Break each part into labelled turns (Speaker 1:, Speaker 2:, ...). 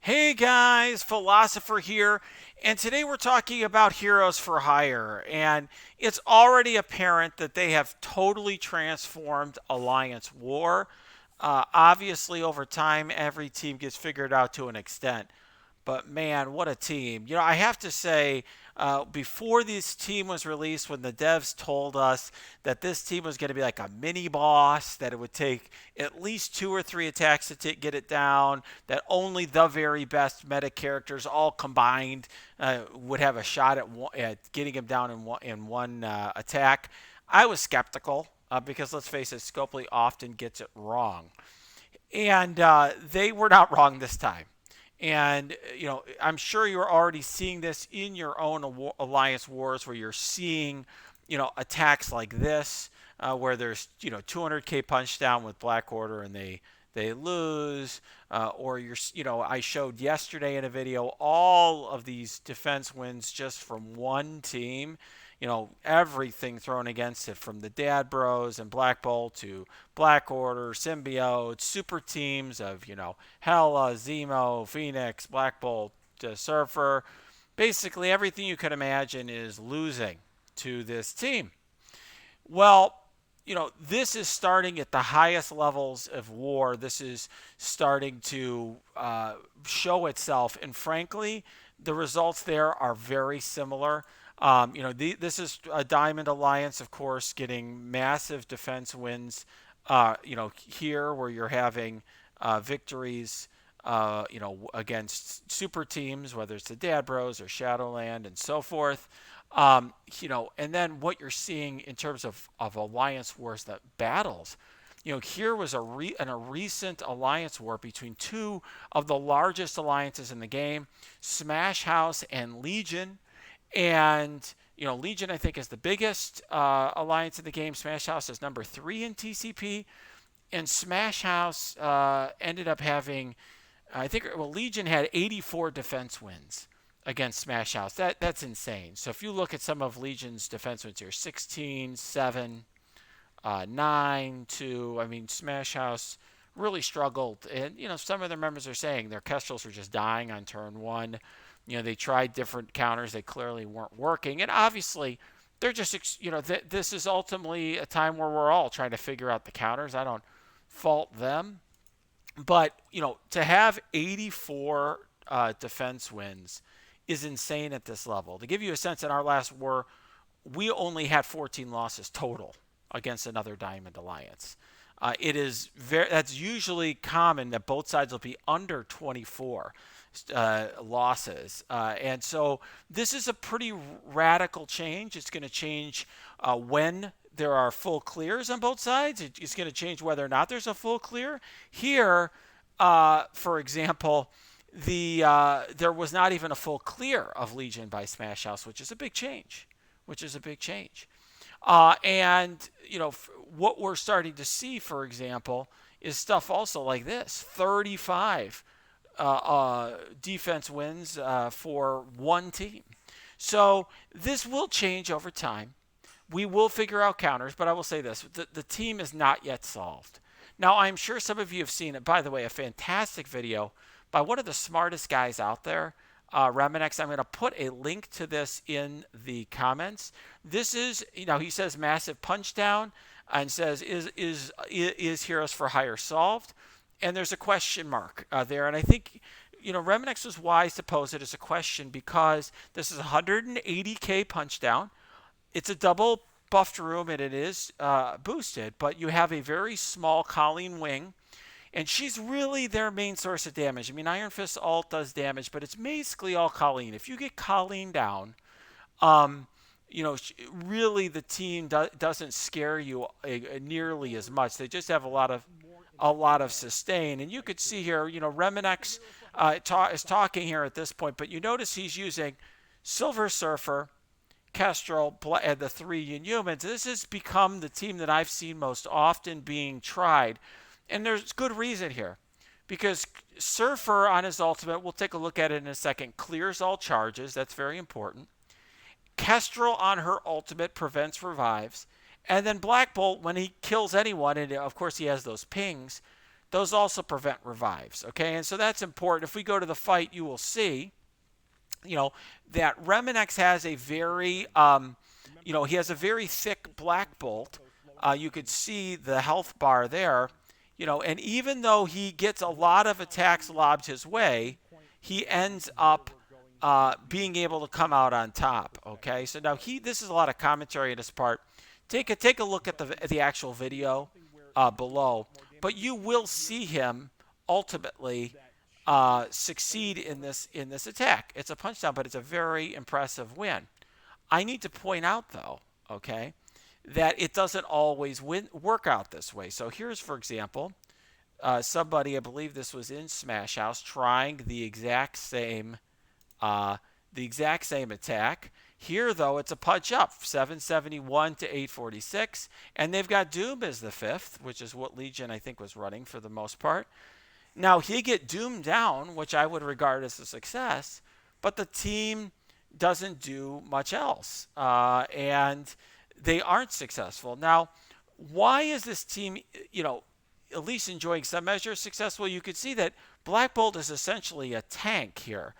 Speaker 1: Hey guys, Philosopher here, and today we're talking about Heroes for Hire, and it's already apparent that they have totally transformed Alliance War. Obviously, over time, every team gets figured out to an extent. But man, what a team. I have to say, before this team was released, when the devs told us that this team was going to be like a mini boss, that it would take at least two or three attacks to get it down, that only the very best meta characters all combined would have a shot at getting him down in one attack, I was skeptical because let's face it, Scopely often gets it wrong. And they were not wrong this time. And I'm sure you're already seeing this in your own alliance wars, where you're seeing, attacks like this, where there's 200k punch down with Black Order and they lose, or I showed yesterday in a video all of these defense wins just from one team. Everything thrown against it, from the Dad Bros and Black Bolt to Black Order, Symbiote, super teams of, Hela, Zemo, Phoenix, Black Bolt, Surfer. Basically, everything you could imagine is losing to this team. Well, this is starting at the highest levels of war. This is starting to show itself. And frankly, the results there are very similar. This is a Diamond Alliance, of course, getting massive defense wins. Here where you're having victories, against super teams, whether it's the Dad Bros or Shadowland and so forth. And then what you're seeing in terms of alliance wars, that battles. Here was in a recent alliance war between two of the largest alliances in the game, Smash House and Legion. And Legion, I think, is the biggest alliance in the game. Smash House is number 3 in TCP, and Smash House ended up having, Legion had 84 defense wins against Smash House. That's insane. So if you look at some of Legion's defense wins here, 16, 7, 9, 2. I mean, Smash House really struggled. And, some of their members are saying their Kestrels were just dying on turn 1. They tried different counters. They clearly weren't working. And obviously, they're just, this is ultimately a time where we're all trying to figure out the counters. I don't fault them. But, to have 84 defense wins is insane at this level. To give you a sense, in our last war, we only had 14 losses total against another Diamond Alliance. That's usually common that both sides will be under 24 losses. And so this is a pretty radical change. It's going to change when there are full clears on both sides. It's going to change whether or not there's a full clear. Here, for example, there was not even a full clear of Legion by Smash House, which is a big change. And what we're starting to see, for example, is stuff also like this: 35 defense wins for one team. So this will change over time. We will figure out counters, but I will say this: the team is not yet solved. Now, I'm sure some of you have seen it. By the way, a fantastic video by one of the smartest guys out there, Reminex. I'm going to put a link to this in the comments. This is, he says massive punch down and says, is Heroes for Hire solved? And there's a question mark there. And I think, Reminex was wise to pose it as a question because this is 180k punch down. It's a double buffed room and it is boosted, but you have a very small Colleen wing. And she's really their main source of damage. I mean, Iron Fist ult does damage, but it's basically all Colleen. If you get Colleen down, really the team doesn't scare you nearly as much. They just have a lot of sustain. And you could see here, Reminex is talking here at this point, but you notice he's using Silver Surfer, Kestrel, and the 3 Inhumans. This has become the team that I've seen most often being tried. And there's good reason here, because Surfer on his ultimate, we'll take a look at it in a second, clears all charges. That's very important. Kestrel on her ultimate prevents revives. And then Black Bolt, when he kills anyone, and of course he has those pings, those also prevent revives. Okay, and so that's important. If we go to the fight, you will see, you know, that Reminex has a very, he has a very thick black bolt. You could see the health bar there, and even though he gets a lot of attacks lobbed his way, he ends up being able to come out on top. Okay, so now this is a lot of commentary in his part. Take a look at the actual video below, but you will see him ultimately succeed in this attack. It's a punch down, but it's a very impressive win. I need to point out though, okay, that it doesn't always work out this way. So here's, for example, somebody, I believe this was in Smash House, trying the exact same attack. Here, though, it's a punch up, 771 to 846, and they've got Doom as the fifth, which is what Legion, I think, was running for the most part. Now, he get Doom down, which I would regard as a success, but the team doesn't do much else, and they aren't successful. Now, why is this team, at least enjoying some measure of success? Well, you could see that Black Bolt is essentially a tank here.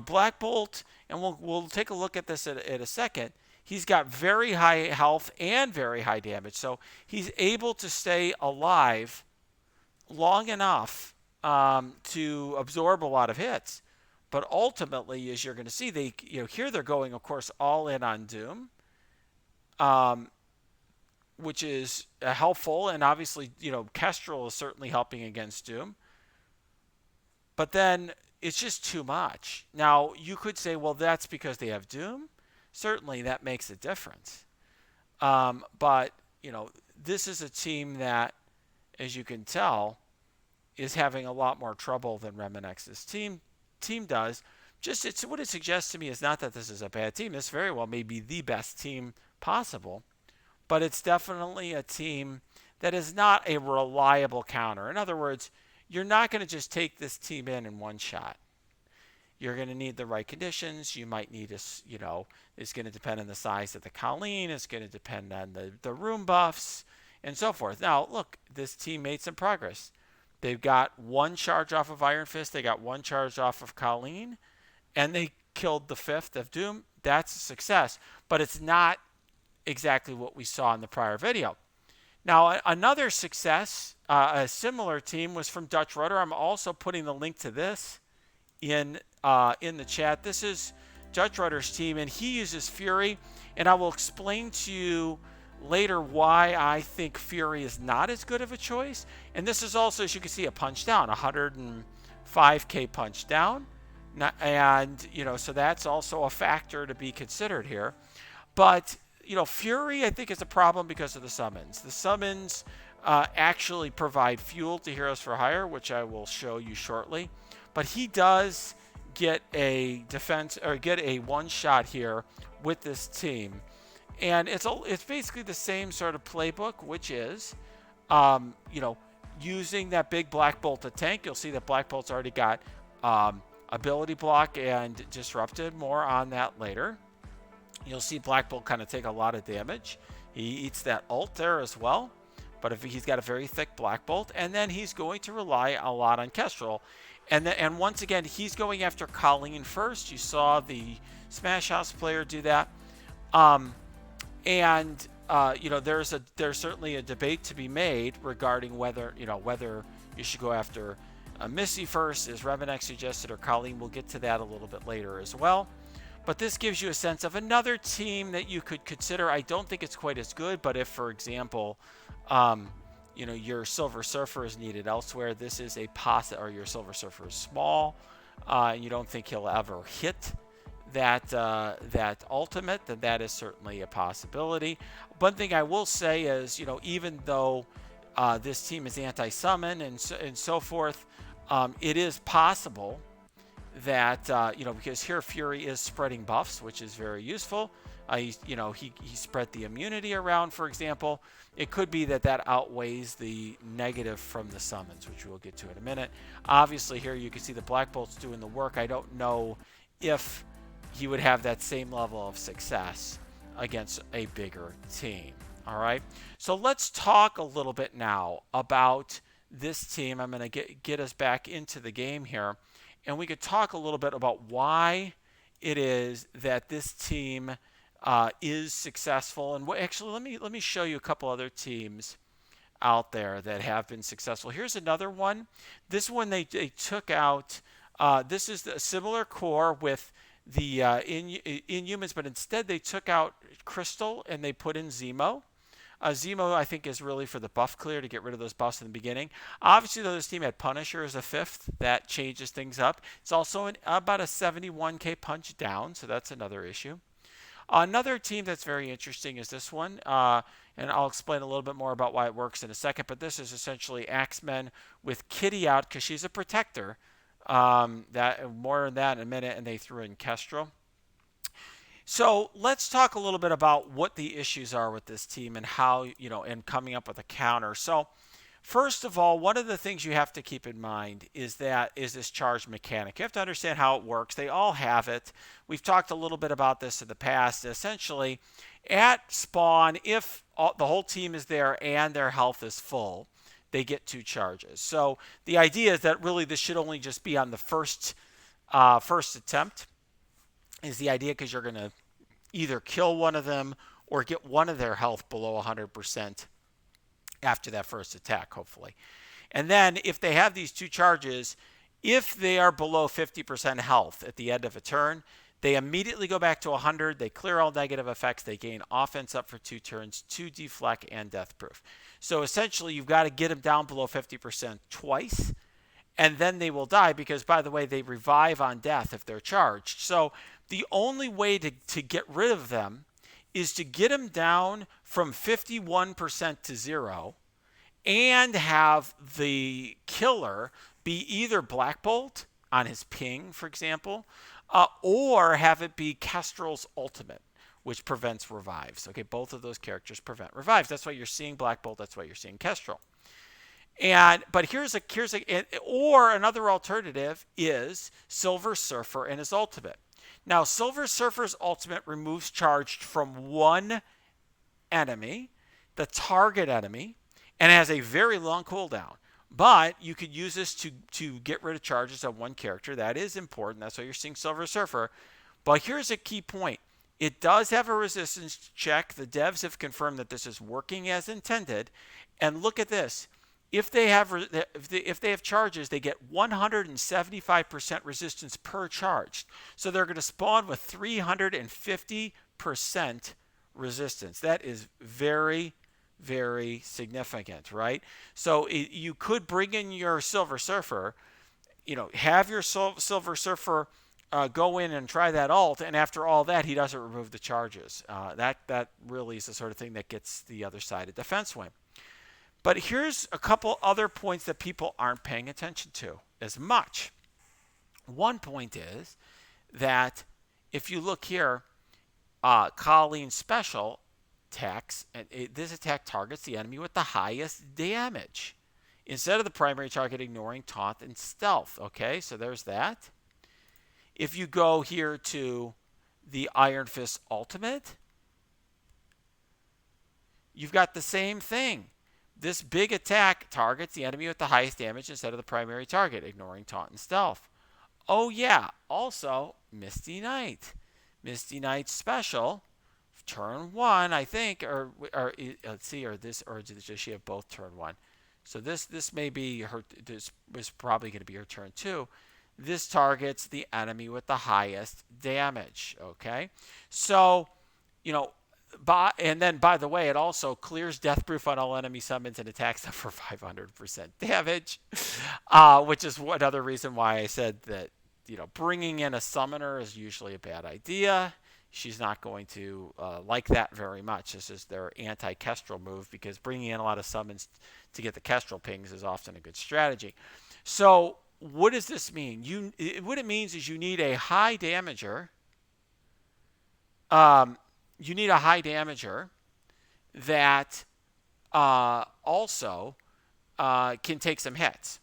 Speaker 1: Black Bolt, and we'll take a look at this in a second. He's got very high health and very high damage, so he's able to stay alive long enough to absorb a lot of hits. But ultimately, as you're going to see, here they're going, of course, all in on Doom, which is helpful, and obviously, Kestrel is certainly helping against Doom. But then it's just too much. Now, you could say, well, that's because they have Doom. Certainly, that makes a difference. But, this is a team that, as you can tell, is having a lot more trouble than Reminex's team does. Just what it suggests to me is not that this is a bad team. This very well may be the best team possible, but it's definitely a team that is not a reliable counter. In other words, you're not going to just take this team in one shot. You're going to need the right conditions. You might need it's going to depend on the size of the Colleen. It's going to depend on the room buffs and so forth. Now, look, this team made some progress. They've got one charge off of Iron Fist. They got one charge off of Colleen, and they killed the fifth of Doom. That's a success, but it's not exactly what we saw in the prior video. Now, another success, a similar team, was from Dutch Rudder. I'm also putting the link to this in the chat. This is Dutch Rudder's team, and he uses Fury, and I will explain to you later why I think Fury is not as good of a choice. And this is also, as you can see, a punch down, 105k punch down, and so that's also a factor to be considered here. But Fury, I think, is a problem because of the summons. The summons actually provide fuel to Heroes for Hire, which I will show you shortly. But he does get a defense, or get a one shot here with this team, and it's basically the same sort of playbook, which is, using that big Black Bolt to tank. You'll see that Black Bolt's already got ability block and disrupted. More on that later. You'll see Black Bolt kind of take a lot of damage. He eats that ult there as well, but if he's got a very thick Black Bolt, and then he's going to rely a lot on Kestrel. And once again, he's going after Colleen first. You saw the Smash House player do that. There's certainly a debate to be made regarding whether you should go after Missy first, as Reminex suggested, or Colleen. We'll get to that a little bit later as well. But this gives you a sense of another team that you could consider. I don't think it's quite as good, but if, for example, your Silver Surfer is needed elsewhere, this is a or your Silver Surfer is small, and you don't think he'll ever hit that ultimate, then that is certainly a possibility. One thing I will say is, even though this team is anti-summon and so forth, it is possible that because here Fury is spreading buffs, which is very useful. He spread the immunity around, for example. It could be that outweighs the negative from the summons, which we'll get to in a minute. Obviously, here you can see the Black Bolt's doing the work. I don't know if he would have that same level of success against a bigger team. All right. So let's talk a little bit now about this team, I'm going to get us back into the game here, and we could talk a little bit about why it is that this team is successful. And actually, let me show you a couple other teams out there that have been successful. Here's another one. This one they took out. This is a similar core with the Inhumans, but instead they took out Crystal and they put in Zemo. Zemo, I think, is really for the buff clear to get rid of those buffs in the beginning. Obviously, though, this team had Punisher as a fifth. That changes things up. It's also about a 71k punch down, so that's another issue. Another team that's very interesting is this one, and I'll explain a little bit more about why it works in a second, but this is essentially Axemen with Kitty out because she's a protector. That more on that in a minute, and they threw in Kestrel. So let's talk a little bit about what the issues are with this team and how, and coming up with a counter. So first of all, one of the things you have to keep in mind is this charge mechanic. You have to understand how it works. They all have it. We've talked a little bit about this in the past. Essentially, at spawn, if the whole team is there and their health is full, they get 2 charges. So the idea is that really this should only just be on the first attempt is the idea, because you're going to either kill one of them or get one of their health below 100% after that first attack, hopefully. And then if they have these 2 charges, if they are below 50% health at the end of a turn, they immediately go back to 100. They clear all negative effects. They gain offense up for 2 turns, 2 deflect, and death proof. So essentially, you've got to get them down below 50% twice, and then they will die because, by the way, they revive on death if they're charged. So the only way to get rid of them is to get them down from 51% to 0 and have the killer be either Black Bolt on his ping, for example, or have it be Kestrel's ultimate, which prevents revives. Okay, both of those characters prevent revives. That's why you're seeing Black Bolt. That's why you're seeing Kestrel. But or another alternative is Silver Surfer and his ultimate. Now, Silver Surfer's ultimate removes charge from one enemy, the target enemy, and has a very long cooldown. But you could use this to get rid of charges on one character. That is important. That's why you're seeing Silver Surfer. But here's a key point. It does have a resistance check. The devs have confirmed that this is working as intended. And look at this. If they have charges, they get 175% resistance per charge. So they're going to spawn with 350% resistance. That is very, very significant, right? So you could bring in your Silver Surfer, have your Silver Surfer go in and try that ult, and after all that, he doesn't remove the charges. That really is the sort of thing that gets the other side a defense win. But here's a couple other points that people aren't paying attention to as much. One point is that if you look here, Colleen's special attacks, and this attack targets the enemy with the highest damage instead of the primary target ignoring taunt and stealth. Okay, so there's that. If you go here to the Iron Fist ultimate, you've got the same thing. This big attack targets the enemy with the highest damage instead of the primary target, ignoring taunt and stealth. Oh yeah, also Misty Knight. Misty Knight special, turn 1, I think, or let's see, or does she have both turn 1? So this may be her. This was probably going to be her turn 2. This targets the enemy with the highest damage. Okay, so and then, by the way, it also clears death proof on all enemy summons and attacks them for 500% damage, which is another reason why I said that bringing in a summoner is usually a bad idea. She's not going to like that very much. This is their anti-Kestrel move, because bringing in a lot of summons to get the Kestrel pings is often a good strategy. So what does this mean? What it means is you need a high damager. You need a high damager that also can take some hits.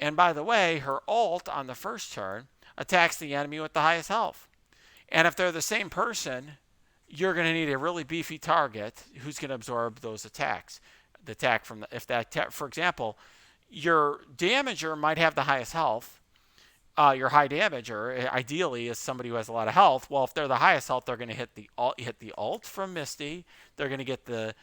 Speaker 1: And by the way, her ult on the first turn attacks the enemy with the highest health. And if they're the same person, you're going to need a really beefy target who's going to absorb those attacks. The attack from for example, Your damager might have the highest health. Your high damager ideally is somebody who has a lot of health. Well, if they're the highest health, they're going to hit the ult from Misty. They're going to get the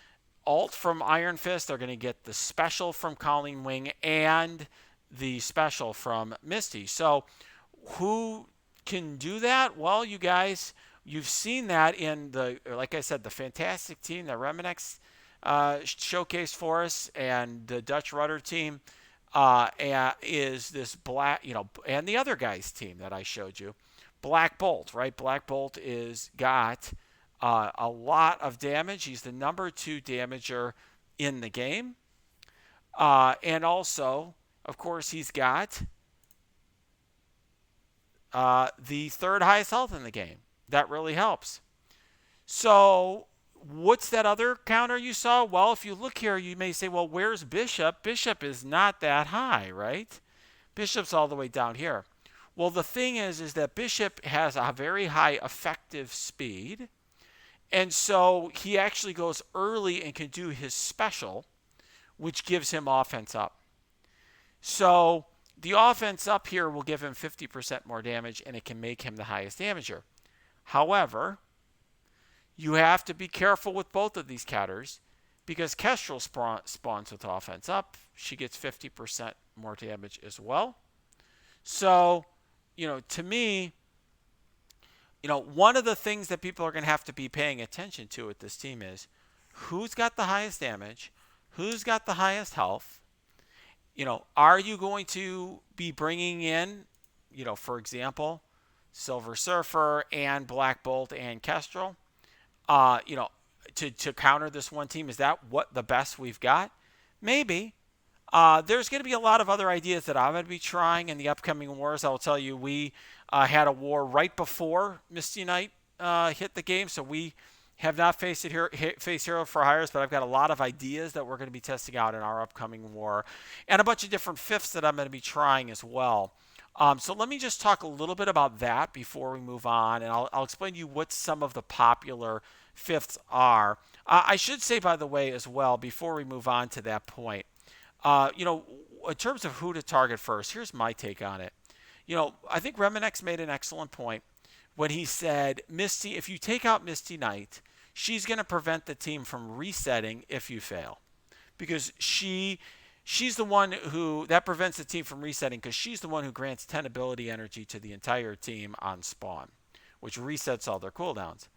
Speaker 1: ult from Iron Fist. They're going to get the special from Colleen Wing and the special from Misty. So who can do that? Well, you guys, you've seen that in like I said, the fantastic team that Reminex showcased for us, and the Dutch Rudder team is this black, and the other guy's team that I showed you, Black Bolt, right? Black Bolt is got a lot of damage. He's the number 2 damager in the game, and also, of course, he's got the 3rd highest health in the game. That really helps. So what's that other counter you saw? Well, if you look here, you may say, well, where's Bishop? Bishop is not that high, right? Bishop's all the way down here. Well, the thing is that Bishop has a very high effective speed. And so he actually goes early and can do his special, which gives him offense up. So the offense up here will give him 50% more damage, and it can make him the highest damager. However, you have to be careful with both of these counters, because Kestrel spawns with offense up. She gets 50% more damage as well. So, to me, one of the things that people are going to have to be paying attention to with this team is who's got the highest damage, who's got the highest health. Are you going to be bringing in, for example, Silver Surfer and Black Bolt and Kestrel, to counter this one team? Is that what the best we've got? Maybe. There's going to be a lot of other ideas that I'm going to be trying in the upcoming wars. I'll tell you, we had a war right before Misty Knight hit the game, so we have not faced Hero for Hires, but I've got a lot of ideas that we're going to be testing out in our upcoming war, and a bunch of different fifths that I'm going to be trying as well. So let me just talk a little bit about that before we move on, and I'll explain to you what some of the popular fifths are. I should say, by the way, as well, before we move on to that point, in terms of who to target first, here's my take on it. I think Reminex made an excellent point when he said, Misty, if you take out Misty Knight, she's going to prevent the team from resetting if you fail. Because she's the one that prevents the team from resetting, because she's the one who grants 10 ability energy to the entire team on spawn, which resets all their cooldowns.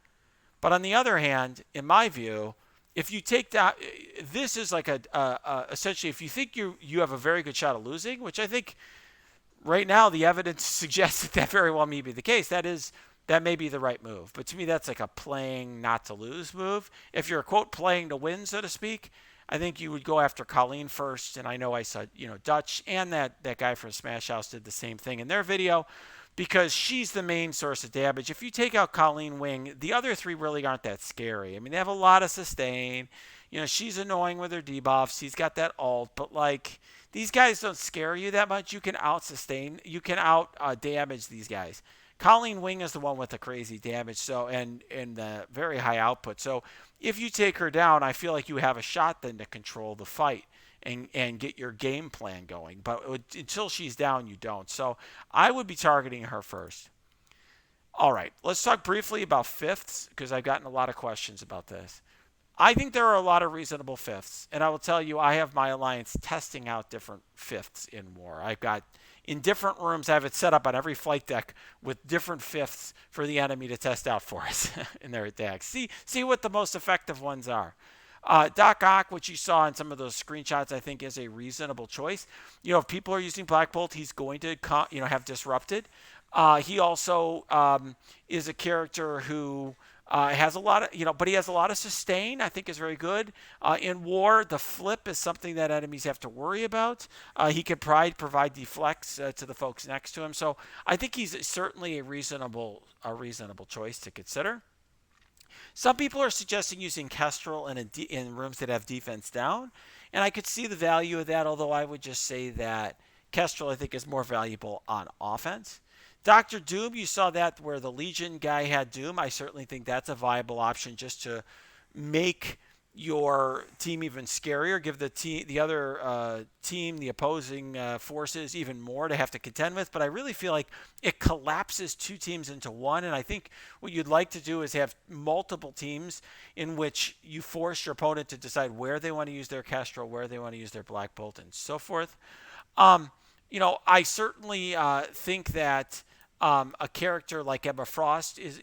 Speaker 1: But on the other hand, in my view, if you take that, this is like essentially, if you think you have a very good shot of losing, which I think right now the evidence suggests that very well may be the case, that may be the right move. But to me, that's like a playing not to lose move. If you're, quote, playing to win, so to speak, I think you would go after Colleen first. And I know I saw, Dutch and that guy from Smash House did the same thing in their video, because she's the main source of damage. If you take out Colleen Wing, the other 3 really aren't that scary. I mean, they have a lot of sustain. She's annoying with her debuffs. He's got that ult, but these guys don't scare you that much. You can out-sustain. You can out-damage these guys. Colleen Wing is the one with the crazy damage, and the very high output. So if you take her down, I feel like you have a shot then to control the fight and get your game plan going. But until she's down, you don't. So I would be targeting her first. All right, let's talk briefly about fifths, because I've gotten a lot of questions about this. I think there are a lot of reasonable fifths, and I will tell you, I have my alliance testing out different fifths in war. I've got, in different rooms, I have it set up on every flight deck with different fifths for the enemy to test out for us in their attacks. See what the most effective ones are. Doc Ock, which you saw in some of those screenshots, I think is a reasonable choice. If people are using Black Bolt, he's going to have disrupted. He also is a character who has a lot of, but he has a lot of sustain, I think is very good. In war, the flip is something that enemies have to worry about. He can provide deflects to the folks next to him. So I think he's certainly a reasonable choice to consider. Some people are suggesting using Kestrel in rooms that have defense down, and I could see the value of that, although I would just say that Kestrel, I think, is more valuable on offense. Dr. Doom, you saw that where the Legion guy had Doom. I certainly think that's a viable option just to make your team even scarier, give the other team, the opposing forces, even more to have to contend with. But I really feel like it collapses two teams into one. And I think what you'd like to do is have multiple teams in which you force your opponent to decide where they want to use their Kestrel, where they want to use their Black Bolt, and so forth. Um, I certainly think that a character like Emma Frost is,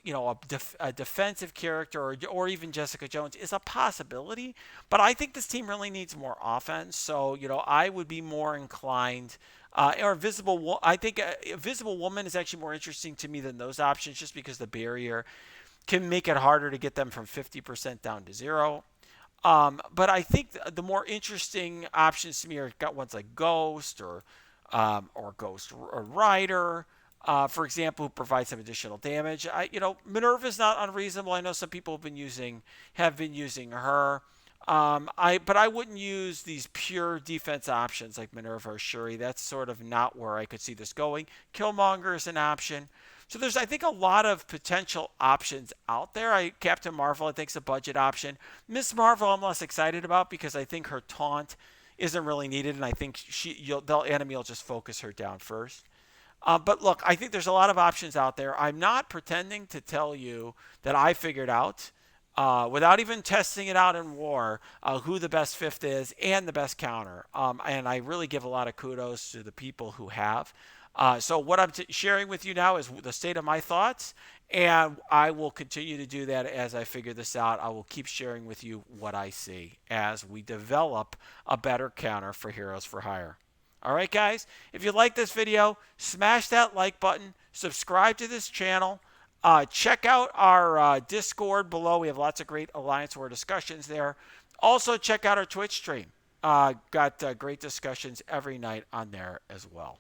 Speaker 1: a defensive character, or even Jessica Jones is a possibility. But I think this team really needs more offense. So, I would be more inclined. Or Visible, I think Visible Woman is actually more interesting to me than those options, just because the barrier can make it harder to get them from 50% down to zero. But I think the more interesting options to me are got ones like Ghost or Ghost or Rider, for example, who provide some additional damage. Minerva is not unreasonable. I know some people have been using her. But I wouldn't use these pure defense options like Minerva or Shuri. That's sort of not where I could see this going. Killmonger is an option. So there's, I think, a lot of potential options out there. Captain Marvel, I think, is a budget option. Miss Marvel, I'm less excited about because I think her taunt isn't really needed, and I think enemy will just focus her down first. But look, I think there's a lot of options out there. I'm not pretending to tell you that I figured out, without even testing it out in war, who the best fifth is and the best counter. And I really give a lot of kudos to the people who have. So what I'm sharing with you now is the state of my thoughts, and I will continue to do that as I figure this out. I will keep sharing with you what I see as we develop a better counter for Heroes for Hire. All right, guys, if you like this video, smash that like button, subscribe to this channel, check out our Discord below. We have lots of great Alliance War discussions there. Also, check out our Twitch stream. Got great discussions every night on there as well.